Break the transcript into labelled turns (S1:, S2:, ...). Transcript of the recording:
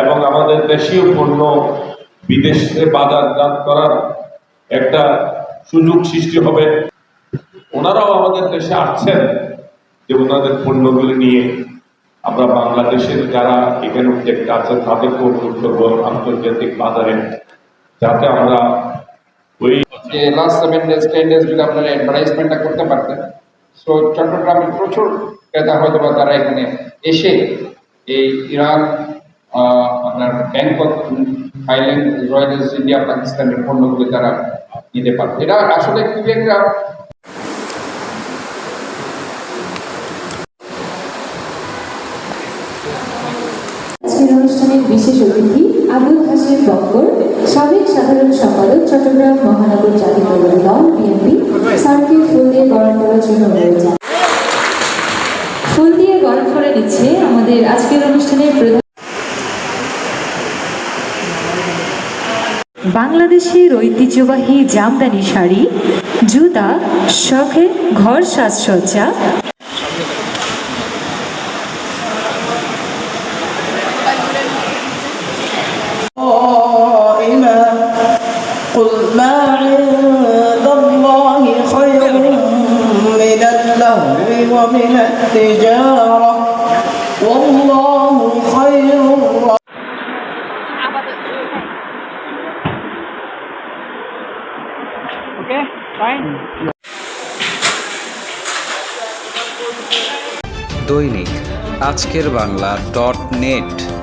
S1: এবং আমাদের দেশীয় পণ্য বিদেশে বাজারজাত করার একটা সুযোগ সৃষ্টি হবে। ওনারাও আমাদের দেশে আসছেন যে ওনাদের পণ্যগুলি নিয়ে আমরা বাংলাদেশের যারা এখানে উদ্যোক্তা আছেন তাদেরকে অনুরোধ করবো আন্তর্জাতিক বাজারে যাতে আমরা ওই
S2: যে লাস্ট 7 days 10 days যদি আপনারা অ্যাডভার্টাইজমেন্টটা করতে পারতেন, সো চট্টগ্রামের প্রচুর ক্রেতা হয়তো বা তারা এখানে এসে এই ইরান, আপনার ব্যাংকক, থাইল্যান্ড, রয়্যালস ইন্ডিয়া, পাকিস্তানের পণ্যগুলি তারা নিতে পারবে। এটা আসলে খুবই একটা
S3: অনুষ্ঠানের বিশেষ অতিথি আবুল হাশেম বক্কর, সাবেক সাধারণ সম্পাদক, চট্টগ্রাম মহানগর জাতীয়তাবাদী দল বিএনপি, স্যারকে ফুল দিয়ে বরণ করার জন্য অনুরোধ জানাই। ফুল দিয়ে বরণ করে নিচ্ছে আমাদের আজকের অনুষ্ঠানের প্রধান বাংলাদেশের ঐতিহ্যবাহী জামদানি শাড়ি, জুতা, শখে ঘর সাজসজ্জা,
S4: قل ما عند الله خير من اللهو ومن التجارة والله خير
S5: দৈনিক আজকের বাংলা .net